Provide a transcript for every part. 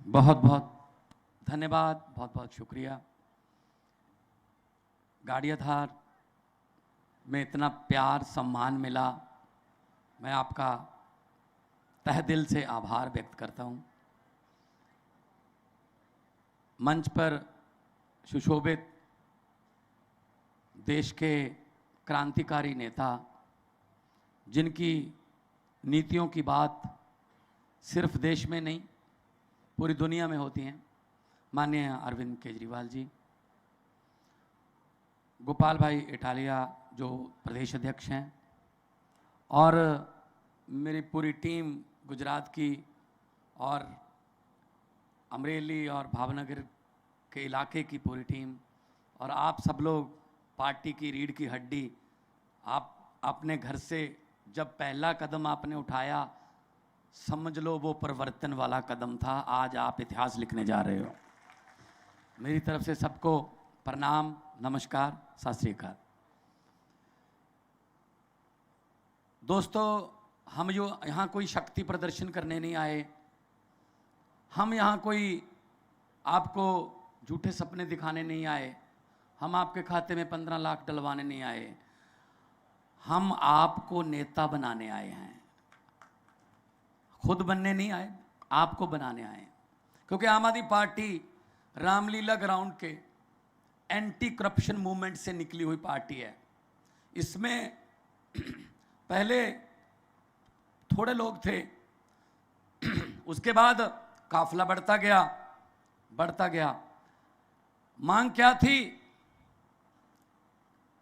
बहुत बहुत धन्यवाद, बहुत बहुत शुक्रिया। गाड़ियाधार में इतना प्यार सम्मान मिला, मैं आपका तहे दिल से आभार व्यक्त करता हूँ। मंच पर सुशोभित देश के क्रांतिकारी नेता, जिनकी नीतियों की बात सिर्फ देश में नहीं पूरी दुनिया में होती हैं, माननीय अरविंद केजरीवाल जी, गोपाल भाई इटालिया जो प्रदेश अध्यक्ष हैं, और मेरी पूरी टीम गुजरात की और अमरेली और भावनगर के इलाके की पूरी टीम, और आप सब लोग पार्टी की रीढ़ की हड्डी। आप अपने घर से जब पहला कदम आपने उठाया, समझ लो वो परिवर्तन वाला कदम था। आज आप इतिहास लिखने जा रहे हो। मेरी तरफ से सबको प्रणाम, नमस्कार, सत श्री अकाल। दोस्तों, हम जो यहाँ कोई शक्ति प्रदर्शन करने नहीं आए, हम यहाँ कोई आपको झूठे सपने दिखाने नहीं आए, हम आपके खाते में 15 लाख डलवाने नहीं आए, हम आपको नेता बनाने आए हैं। खुद बनने नहीं आए, आपको बनाने आए। क्योंकि आम आदमी पार्टी रामलीला ग्राउंड के एंटी करप्शन मूवमेंट से निकली हुई पार्टी है। इसमें पहले थोड़े लोग थे, उसके बाद काफिला बढ़ता गया। मांग क्या थी?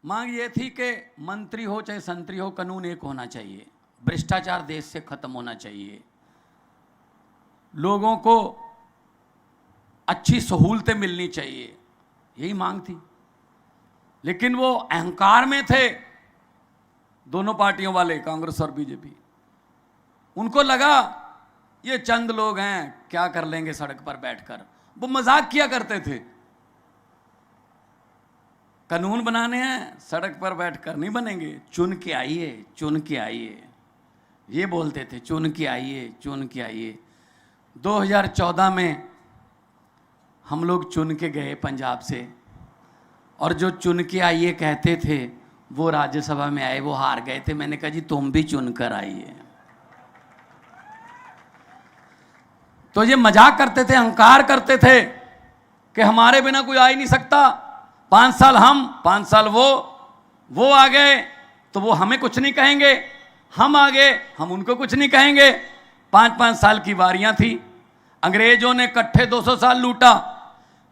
मांग ये थी कि मंत्री हो चाहे संतरी हो, कानून एक होना चाहिए, भ्रष्टाचार देश से खत्म होना चाहिए, लोगों को अच्छी सहूलतें मिलनी चाहिए, यही मांग थी। लेकिन वो अहंकार में थे दोनों पार्टियों वाले, कांग्रेस और बीजेपी। उनको लगा ये चंद लोग हैं, क्या कर लेंगे सड़क पर बैठकर। वो मजाक किया करते थे, कानून बनाने हैं सड़क पर बैठकर नहीं बनेंगे, चुन के आइए, ये बोलते थे, चुन के आइए। 2014 में हम लोग चुन के गए पंजाब से, और जो चुन के आइए कहते थे वो राज्यसभा में आए, वो हार गए थे। मैंने कहा जी तुम भी चुन कर आइए। तो ये मजाक करते थे, अहंकार करते थे कि हमारे बिना कोई आ ही नहीं सकता। 5 साल हम, 5 साल वो आ गए तो वो हमें कुछ नहीं कहेंगे, हम आ गए हम उनको कुछ नहीं कहेंगे। 5-5 साल की वारियां थी। अंग्रेजों ने इकट्ठे 200 साल लूटा,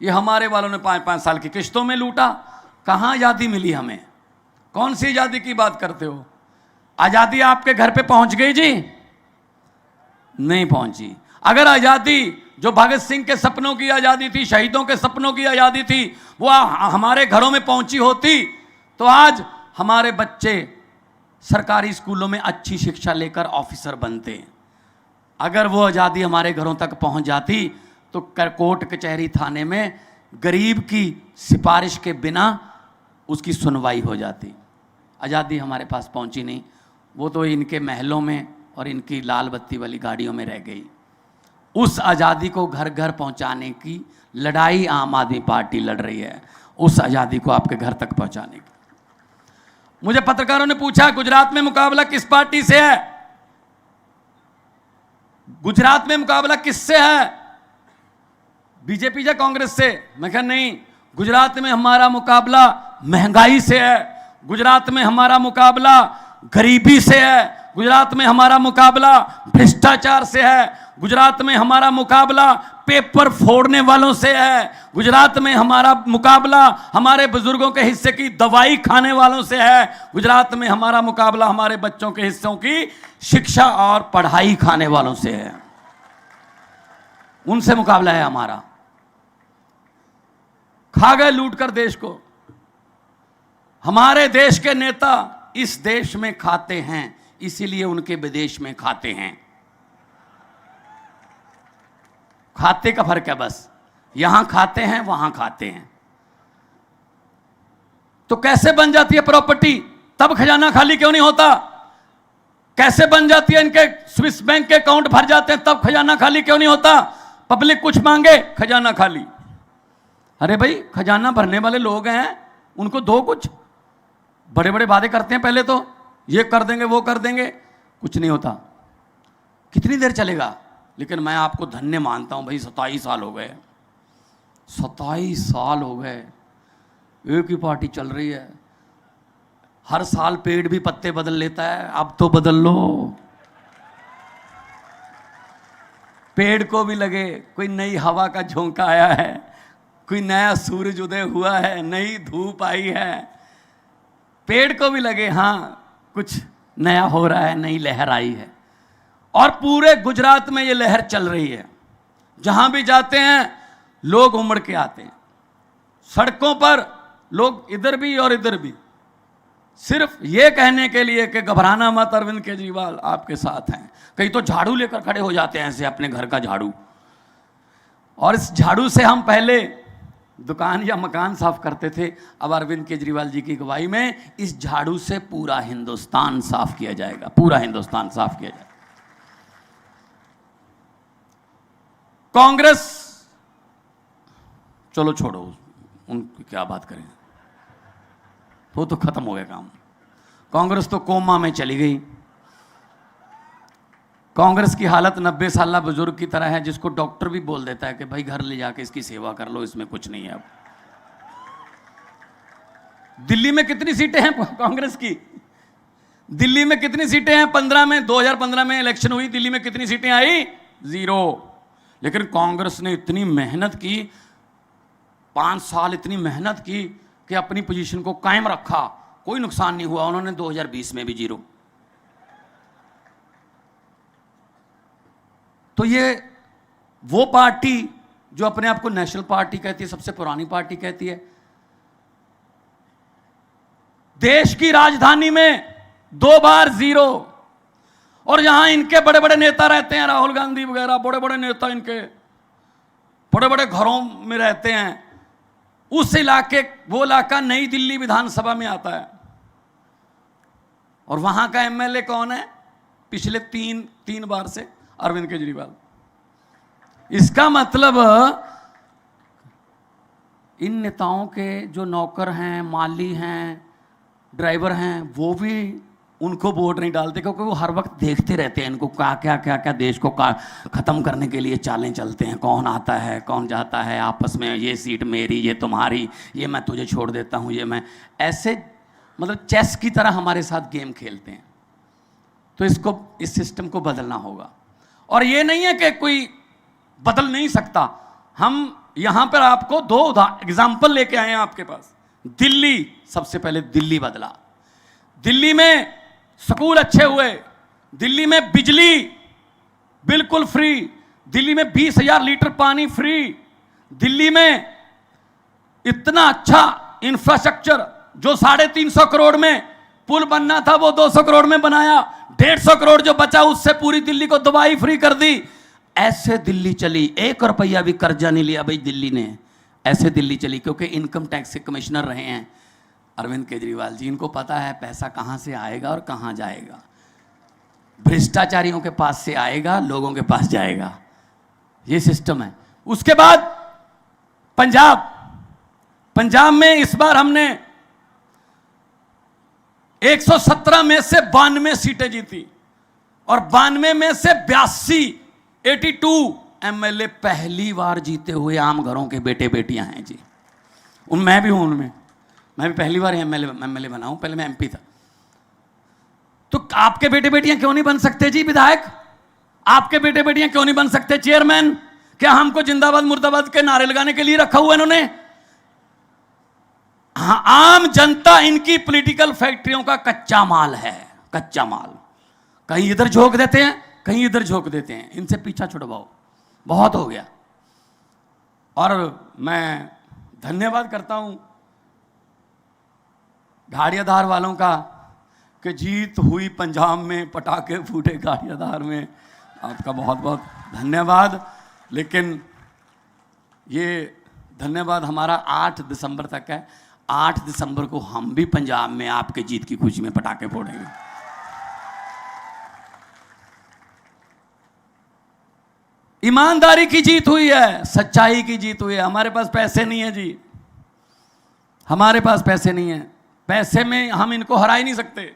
ये हमारे वालों ने 5-5 साल की किश्तों में लूटा। कहाँ आज़ादी मिली हमें? कौन सी आज़ादी की बात करते हो? आज़ादी आपके घर पे पहुंच गई जी? नहीं पहुंची। अगर आज़ादी जो भगत सिंह के सपनों की आज़ादी थी, शहीदों के सपनों की आज़ादी थी, वो हमारे घरों में पहुंची होती तो आज हमारे बच्चे सरकारी स्कूलों में अच्छी शिक्षा लेकर ऑफिसर बनते। अगर वो आज़ादी हमारे घरों तक पहुंच जाती तो कोर्ट कचहरी थाने में गरीब की सिफारिश के बिना उसकी सुनवाई हो जाती। आज़ादी हमारे पास पहुंची नहीं, वो तो इनके महलों में और इनकी लाल बत्ती वाली गाड़ियों में रह गई। उस आज़ादी को घर घर पहुंचाने की लड़ाई आम आदमी पार्टी लड़ रही है, उस आज़ादी को आपके घर तक पहुंचाने की। मुझे पत्रकारों ने पूछा गुजरात में मुकाबला किस पार्टी से है? गुजरात में मुकाबला किससे है? बीजेपी या कांग्रेस से? मैं कहा नहीं, गुजरात में हमारा मुकाबला महंगाई से है, गुजरात में हमारा मुकाबला गरीबी से है, गुजरात में हमारा मुकाबला भ्रष्टाचार से है, गुजरात में हमारा मुकाबला पेपर फोड़ने वालों से है, गुजरात में हमारा मुकाबला हमारे बुजुर्गों के हिस्से की दवाई खाने वालों से है, गुजरात में हमारा मुकाबला हमारे बच्चों के हिस्सों की शिक्षा और पढ़ाई खाने वालों से है। उनसे मुकाबला है हमारा। खा गए लूट कर देश को। हमारे देश के नेता इस देश में खाते हैं, इसीलिए उनके विदेश में खाते हैं। खाते का फर्क है बस, यहां खाते हैं वहां खाते हैं। तो कैसे बन जाती है प्रॉपर्टी? तब खजाना खाली क्यों नहीं होता? कैसे बन जाती है? इनके स्विस बैंक के अकाउंट भर जाते हैं, तब खजाना खाली क्यों नहीं होता? पब्लिक कुछ मांगे, खजाना खाली। अरे भाई, खजाना भरने वाले लोग हैं, उनको दो कुछ। बड़े बड़े वादे करते हैं, पहले तो ये कर देंगे वो कर देंगे, कुछ नहीं होता। कितनी देर चलेगा? लेकिन मैं आपको धन्य मानता हूं भाई, 27 साल हो गए, 27 साल हो गए, एक ही पार्टी चल रही है। हर साल पेड़ भी पत्ते बदल लेता है, अब तो बदल लो। पेड़ को भी लगे कोई नई हवा का झोंका आया है, कोई नया सूरज उदय हुआ है, नई धूप आई है। पेड़ को भी लगे हाँ कुछ नया हो रहा है, नई लहर आई है। और पूरे गुजरात में ये लहर चल रही है। जहां भी जाते हैं लोग उमड़ के आते हैं। सड़कों पर लोग इधर भी और इधर भी, सिर्फ ये कहने के लिए कि घबराना मत, अरविंद केजरीवाल आपके साथ हैं। कई तो झाड़ू लेकर खड़े हो जाते हैं ऐसे, अपने घर का झाड़ू। और इस झाड़ू से हम पहले दुकान या मकान साफ करते थे, अब अरविंद केजरीवाल जी की अगुवाई में इस झाड़ू से पूरा हिंदुस्तान साफ किया जाएगा, पूरा हिंदुस्तान साफ किया जाएगा। कांग्रेस, चलो छोड़ो, उनकी क्या बात करें, वो तो खत्म हो गया काम। कांग्रेस तो कोमा में चली गई। कांग्रेस की हालत 90 साल बुजुर्ग की तरह है, जिसको डॉक्टर भी बोल देता है कि भाई घर ले जाके इसकी सेवा कर लो, इसमें कुछ नहीं है। अब दिल्ली में कितनी सीटें हैं कांग्रेस की? दिल्ली में कितनी सीटें हैं? 15 में, 2015 में इलेक्शन हुई, दिल्ली में कितनी सीटें आई? 0। लेकिन कांग्रेस ने इतनी मेहनत की, 5 साल इतनी मेहनत की कि अपनी पोजीशन को कायम रखा, कोई नुकसान नहीं हुआ। उन्होंने 2020 में भी 0। तो ये वो पार्टी जो अपने आप को नेशनल पार्टी कहती है, सबसे पुरानी पार्टी कहती है, देश की राजधानी में 2 बार 0। और यहां इनके बड़े बड़े नेता रहते हैं, राहुल गांधी वगैरह, बड़े बड़े नेता इनके बड़े बड़े घरों में रहते हैं। उस इलाके, वो इलाका नई दिल्ली विधानसभा में आता है। और वहां का एमएलए कौन है? पिछले तीन बार से अरविंद केजरीवाल। इसका मतलब इन नेताओं के जो नौकर हैं, माली हैं, ड्राइवर हैं, वो भी उनको वोट नहीं डालते, क्योंकि वो हर वक्त देखते रहते हैं इनको क्या देश को खत्म करने के लिए चालें चलते हैं। कौन आता है, कौन जाता है, आपस में ये सीट मेरी, ये तुम्हारी, ये मैं तुझे छोड़ देता हूं, ये मैं, ऐसे मतलब चेस की तरह हमारे साथ गेम खेलते हैं। तो इसको, इस सिस्टम को बदलना होगा। और ये नहीं है कि कोई बदल नहीं सकता। हम यहां पर आपको 2 एग्जाम्पल लेके आए हैं आपके पास। दिल्ली, सबसे पहले दिल्ली बदला। दिल्ली में स्कूल अच्छे हुए, दिल्ली में बिजली बिल्कुल फ्री, दिल्ली में 20,000 लीटर पानी फ्री, दिल्ली में इतना अच्छा इंफ्रास्ट्रक्चर, जो 350 करोड़ में पुल बनना था वो 200 करोड़ में बनाया, 150 करोड़ जो बचा उससे पूरी दिल्ली को दवाई फ्री कर दी। ऐसे दिल्ली चली, 1 रुपया भी कर्जा नहीं लिया भाई दिल्ली ने, ऐसे दिल्ली चली। क्योंकि इनकम टैक्स के कमिश्नर रहे हैं अरविंद केजरीवाल जी, इनको पता है पैसा कहां से आएगा और कहां जाएगा। भ्रष्टाचारियों के पास से आएगा, लोगों के पास जाएगा, ये सिस्टम है। उसके बाद पंजाब में इस बार हमने 117 में से 92 सीटें जीती, और 92 में से 82 एमएलए पहली बार जीते हुए आम घरों के बेटे बेटियां हैं जी। मैं भी हूं उनमें, मैं भी पहली बार एमएलए बना हूं, पहले मैं एमपी था। तो आपके बेटे बेटियां क्यों नहीं बन सकते जी विधायक? आपके बेटे बेटियां क्यों नहीं बन सकते चेयरमैन? क्या हमको जिंदाबाद मुर्दाबाद के नारे लगाने के लिए रखा हुआ इन्होंने? हाँ, आम जनता इनकी पॉलिटिकल फैक्ट्रियों का कच्चा माल है, कच्चा माल। कहीं इधर झोंक देते हैं, कहीं इधर झोंक देते हैं। इनसे पीछा छुड़वाओ, बहुत हो गया। और मैं धन्यवाद करता हूं गाड़ियाधार वालों का कि जीत हुई पंजाब में, पटाखे फूटे गाड़ियाधार में, आपका बहुत बहुत धन्यवाद। लेकिन ये धन्यवाद हमारा 8 दिसंबर तक है। 8 दिसंबर को हम भी पंजाब में आपके जीत की खुशी में पटाखे फोड़ेंगे। ईमानदारी की जीत हुई है, सच्चाई की जीत हुई है। हमारे पास पैसे नहीं है जी, हमारे पास पैसे नहीं है। पैसे में हम इनको हरा ही नहीं सकते,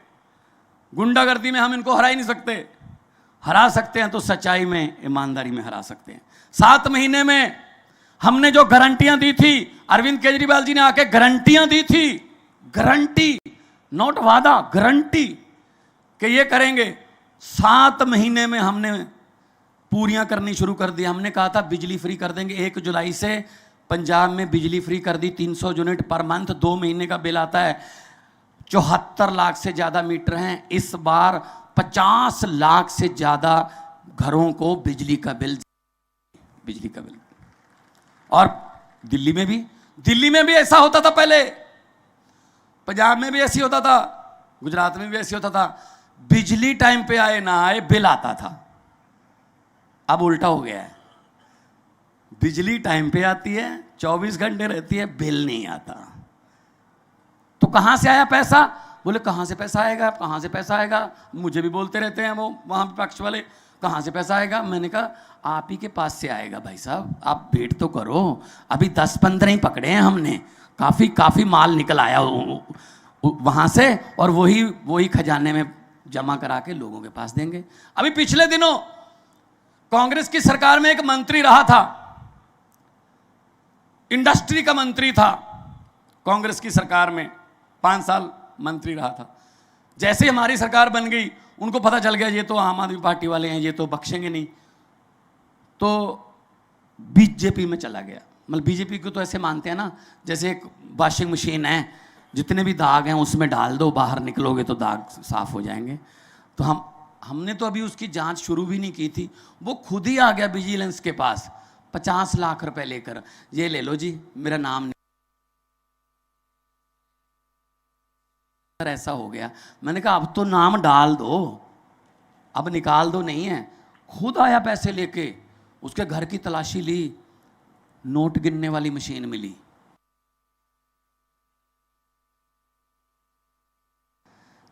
गुंडागर्दी में हम इनको हरा ही नहीं सकते। हरा सकते हैं तो सच्चाई में, ईमानदारी में हरा सकते हैं। 7 महीने में हमने जो गारंटियां दी थी, अरविंद केजरीवाल जी ने आके गारंटियां दी थी, गारंटी, नोट वादा, गारंटी कि ये करेंगे। 7 महीने में हमने पूरियां करनी शुरू कर दी। हमने कहा था बिजली फ्री कर देंगे, 1 जुलाई से पंजाब में बिजली फ्री कर दी, 300 यूनिट पर मंथ, 2 महीने का बिल आता है। 74 लाख से ज्यादा मीटर हैं। इस बार 50 लाख से ज्यादा घरों को बिजली का बिल। और दिल्ली में भी ऐसा होता था पहले, पंजाब में भी ऐसी होता था, गुजरात में भी ऐसी होता था। बिजली टाइम पे आए ना आए बिल आता था। अब उल्टा हो गया है, बिजली टाइम पे आती है, 24 घंटे रहती है, बिल नहीं आता। तो कहां से आया पैसा? बोले कहां से पैसा आएगा, कहां से पैसा आएगा? मुझे भी बोलते रहते हैं वो वहां विपक्ष वाले, कहां से पैसा आएगा। मैंने कहा आप ही के पास से आएगा भाई साहब, आप वेट तो करो। अभी 10-15 ही पकड़े हैं हमने, काफी माल निकल आया वहां से, और वही खजाने में जमा करा के लोगों के पास देंगे। अभी पिछले दिनों कांग्रेस की सरकार में एक मंत्री रहा था, इंडस्ट्री का मंत्री था कांग्रेस की सरकार में, 5 साल मंत्री रहा था। जैसे ही हमारी सरकार बन गई, उनको पता चल गया ये तो आम आदमी पार्टी वाले हैं, ये तो बख्शेंगे नहीं, तो बीजेपी में चला गया। मतलब बीजेपी को तो ऐसे मानते हैं ना, जैसे एक वॉशिंग मशीन है, जितने भी दाग हैं उसमें डाल दो, बाहर निकलोगे तो दाग साफ हो जाएंगे। तो हमने तो अभी उसकी जांच शुरू भी नहीं की थी, वो खुद ही आ गया विजिलेंस के पास 50 लाख रुपए लेकर, ये ले लो जी, मेरा नाम नहीं। ऐसा हो गया। मैंने कहा अब तो नाम डाल दो, अब निकाल दो, नहीं है। खुद आया पैसे लेके, उसके घर की तलाशी ली, नोट गिनने वाली मशीन मिली।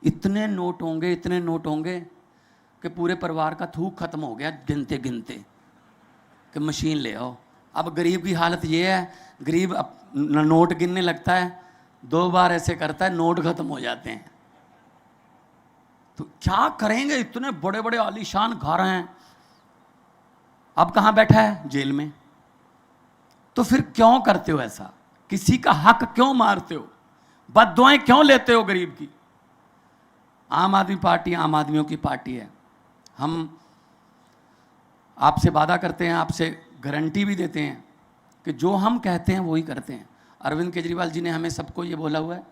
इतने नोट होंगे कि पूरे परिवार का थूक खत्म हो गया गिनते गिनते, कि मशीन ले आओ। अब गरीब की हालत ये है, गरीब नोट गिनने लगता है, 2 बार ऐसे करता है, नोट खत्म हो जाते हैं। तो क्या करेंगे, इतने बड़े बड़े आलीशान घर हैं। अब कहां बैठा है? जेल में। तो फिर क्यों करते हो ऐसा? किसी का हक क्यों मारते हो? बद्दुआएं क्यों लेते हो गरीब की? आम आदमी पार्टी आम आदमियों की पार्टी है। हम आपसे वादा करते हैं, आपसे गारंटी भी देते हैं कि जो हम कहते हैं वही करते हैं। अरविंद केजरीवाल जी ने हमें सबको ये बोला हुआ है,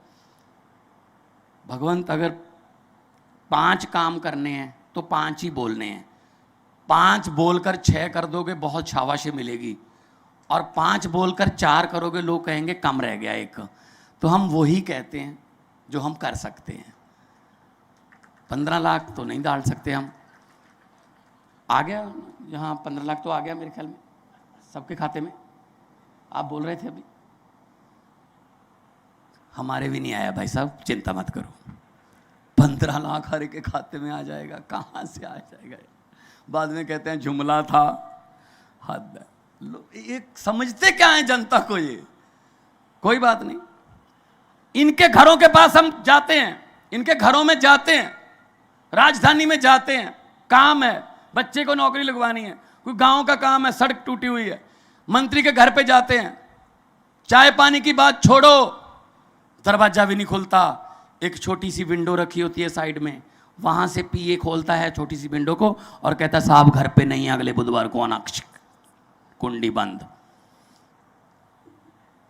भगवंत अगर 5 काम करने हैं तो 5 ही बोलने हैं। 5 बोलकर 6 कर दोगे, बहुत शाबाशी मिलेगी, और 5 बोलकर 4 करोगे, लोग कहेंगे कम रह गया 1। तो हम वही कहते हैं जो हम कर सकते हैं। 15 लाख तो नहीं डाल सकते हम, आ गया यहाँ 15 लाख तो आ गया मेरे ख्याल में सबके खाते में। आप बोल रहे थे अभी, हमारे भी नहीं आया भाई साहब, चिंता मत करो। 15 लाख हर के खाते में आ जाएगा, कहाँ से आ जाएगा? बाद में कहते हैं जुमला था, हद है। ये समझते क्या है जनता को? ये कोई बात नहीं। इनके घरों के पास हम जाते हैं, इनके घरों में जाते हैं, राजधानी में जाते हैं, काम है, बच्चे को नौकरी लगवानी है, कोई गांव का काम है, सड़क टूटी हुई है, मंत्री के घर पे जाते हैं, चाय पानी की बात छोड़ो, दरवाजा भी नहीं खुलता, एक छोटी सी विंडो रखी होती है साइड में, वहां से पीए खोलता है छोटी सी विंडो को और कहता है साहब घर पे नहीं, अगले बुधवार को आना, कुंडी बंद।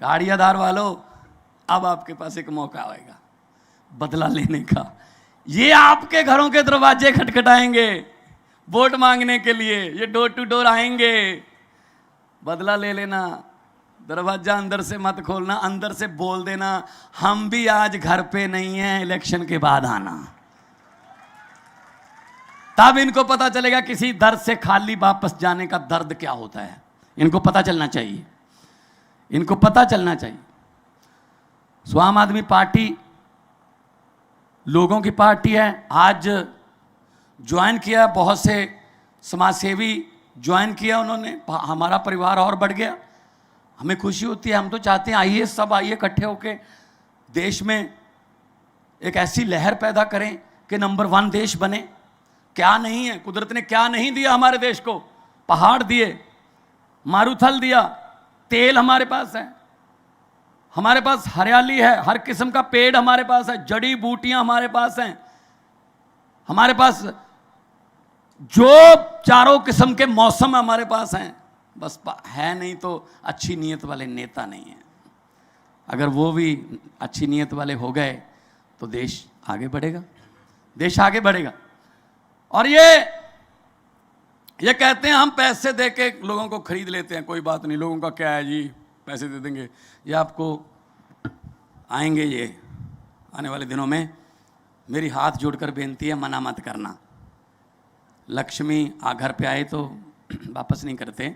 गाड़ियादार वालों, अब आपके पास एक मौका आएगा बदला लेने का। ये आपके घरों के दरवाजे खटखटाएंगे वोट मांगने के लिए, ये डोर टू डोर आएंगे। बदला ले लेना, दरवाजा अंदर से मत खोलना, अंदर से बोल देना हम भी आज घर पे नहीं हैं, इलेक्शन के बाद आना। तब इनको पता चलेगा किसी दर्द से खाली वापस जाने का दर्द क्या होता है। इनको पता चलना चाहिए, इनको पता चलना चाहिए। आम आदमी पार्टी लोगों की पार्टी है। आज ज्वाइन किया बहुत से समाजसेवी ज्वाइन किया उन्होंने, हमारा परिवार और बढ़ गया। हमें खुशी होती है, हम तो चाहते हैं आइए सब आइए इकट्ठे होके देश में एक ऐसी लहर पैदा करें कि नंबर 1 देश बने। क्या नहीं है, कुदरत ने क्या नहीं दिया हमारे देश को। पहाड़ दिए, मारूथल दिया, तेल हमारे पास है, हमारे पास हरियाली है, हर किस्म का पेड़ हमारे पास है, जड़ी बूटियां हमारे पास हैं, हमारे पास जो चारों किस्म के मौसम हमारे पास हैं। बस है नहीं तो अच्छी नीयत वाले नेता नहीं है। अगर वो भी अच्छी नीयत वाले हो गए तो देश आगे बढ़ेगा, देश आगे बढ़ेगा। और ये कहते हैं हम पैसे दे के लोगों को खरीद लेते हैं। कोई बात नहीं, लोगों का क्या है जी, पैसे दे देंगे। ये आपको आएंगे, ये आने वाले दिनों में। मेरी हाथ जोड़कर बेनती है, मना मत करना। लक्ष्मी घर पे आए तो वापस नहीं करते,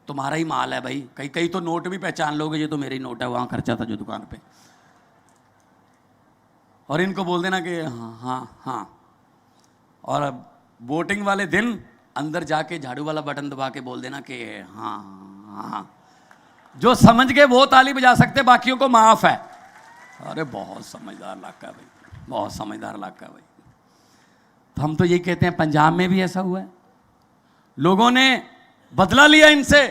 तुम्हारा ही माल है भाई। कई तो नोट भी पहचान लोगे, ये तो मेरे ही नोट है, वहाँ खर्चा था जो दुकान पे। और इनको बोल देना कि हाँ हाँ हाँ। और अब वोटिंग वाले दिन अंदर जाके झाड़ू वाला बटन दबा के बोल देना कि हाँ हाँ हाँ। जो समझ गए वो ताली बजा सकते, बाकियों को माफ है। अरे बहुत समझदार इलाका भाई, बहुत समझदार इलाका भाई। तो हम तो यही कहते हैं, पंजाब में भी ऐसा हुआ है, लोगों ने बदला लिया इनसे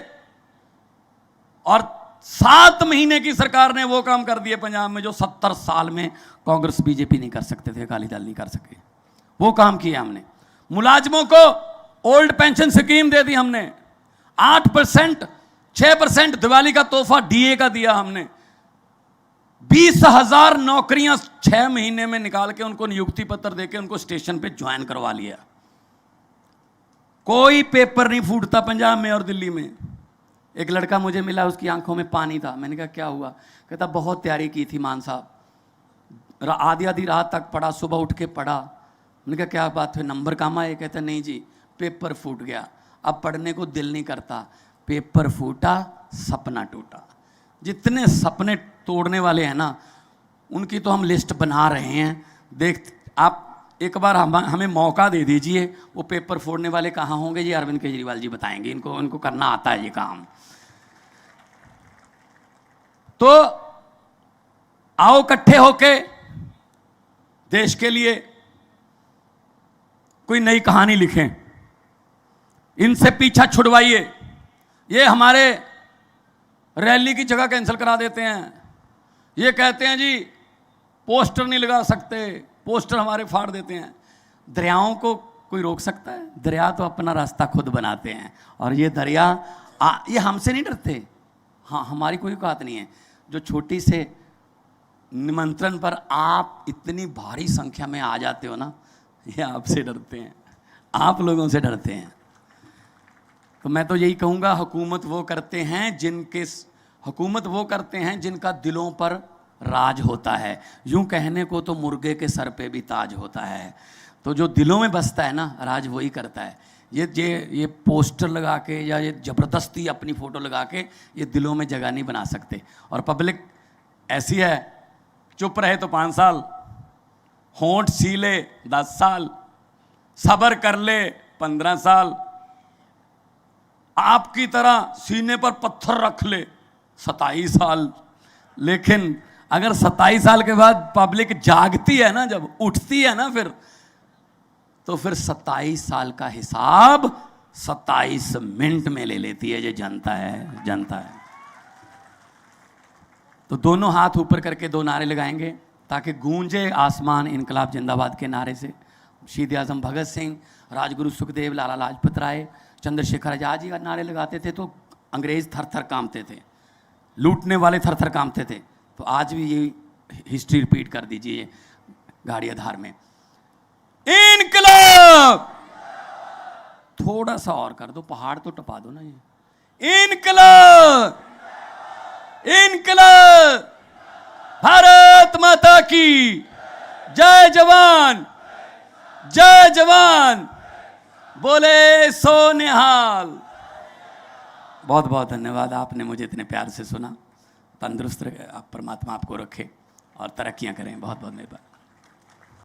और 7 महीने की सरकार ने वो काम कर दिए पंजाब में जो 70 साल में कांग्रेस बीजेपी नहीं कर सकते थे, अकाली दल नहीं कर सके। वो काम किया हमने। मुलाजमों को ओल्ड पेंशन स्कीम दे दी हमने, 8%, 6% दिवाली का तोहफा डीए का दिया हमने। 20,000 नौकरियां 6 महीने में निकाल के उनको नियुक्ति पत्र देके उनको स्टेशन पे ज्वाइन करवा लिया। कोई पेपर नहीं फूटता पंजाब में और दिल्ली में। एक लड़का मुझे मिला, उसकी आंखों में पानी था। मैंने कहा क्या हुआ? कहता बहुत तैयारी की थी मान साहब, आधी रात तक पढ़ा, सुबह उठ के पढ़ा। मैंने कहा क्या बात है, नंबर कम आए? कहता नहीं जी, पेपर फूट गया, अब पढ़ने को दिल नहीं करता। पेपर फूटा, सपना टूटा। जितने सपने तोड़ने वाले हैं ना, उनकी तो हम लिस्ट बना रहे हैं। देख आप एक बार हमें मौका दे दीजिए, वो पेपर फोड़ने वाले कहाँ होंगे ये अरविंद केजरीवाल जी बताएंगे। इनको करना आता है ये काम। तो आओ इकट्ठे होके देश के लिए कोई नई कहानी लिखें, इनसे पीछा छुड़वाइए। ये हमारे रैली की जगह कैंसिल करा देते हैं। ये कहते हैं जी पोस्टर नहीं लगा सकते, पोस्टर हमारे फाड़ देते हैं। दरियाओं को कोई रोक सकता है? दरिया तो अपना रास्ता खुद बनाते हैं। और ये दरिया ये हमसे नहीं डरते। हाँ, हमारी कोई औकात नहीं है। जो छोटी से निमंत्रण पर आप इतनी भारी संख्या में आ जाते हो ना, ये आपसे डरते हैं, आप लोगों से डरते हैं। तो मैं तो यही कहूँगा, हुकूमत वो करते हैं जिनका दिलों पर राज होता है। यूं कहने को तो मुर्गे के सर पे भी ताज होता है। तो जो दिलों में बसता है ना, राज वही करता है। ये पोस्टर लगा के या ये ज़बरदस्ती अपनी फ़ोटो लगा के ये दिलों में जगह नहीं बना सकते। और पब्लिक ऐसी है, चुप रहे तो 5 साल, होंठ सीले 10 साल, सब्र कर ले 15 साल, आपकी तरह सीने पर पत्थर रख ले 27 साल। लेकिन अगर 27 साल के बाद पब्लिक जागती है ना, जब उठती है ना, फिर 27 साल का हिसाब 27 मिनट में ले लेती है। ये जनता है। तो दोनों हाथ ऊपर करके 2 नारे लगाएंगे ताकि गूंजे आसमान इनकलाब जिंदाबाद के नारे से। शहीद आजम भगत सिंह, राजगुरु सुखदेव, लाला लाजपत राय, चंद्रशेखर आजाद जी का नारे लगाते थे तो अंग्रेज थर थर कांपते थे, लूटने वाले थर थर कांपते थे। तो आज भी ये हिस्ट्री रिपीट कर दीजिए गाड़ी आधार में, इनकलाब। थोड़ा सा और कर दो, पहाड़ तो टपा दो ना ये। इनकलाब, इनकलाब, भारत माता की जय जवान, जय जवान, बोले सो निहाल। बहुत बहुत धन्यवाद, आपने मुझे इतने प्यार से सुना। तंदुरुस्त रहे आप, परमात्मा आपको रखे और तरक्कियां करें। बहुत बहुत मेहरबानी।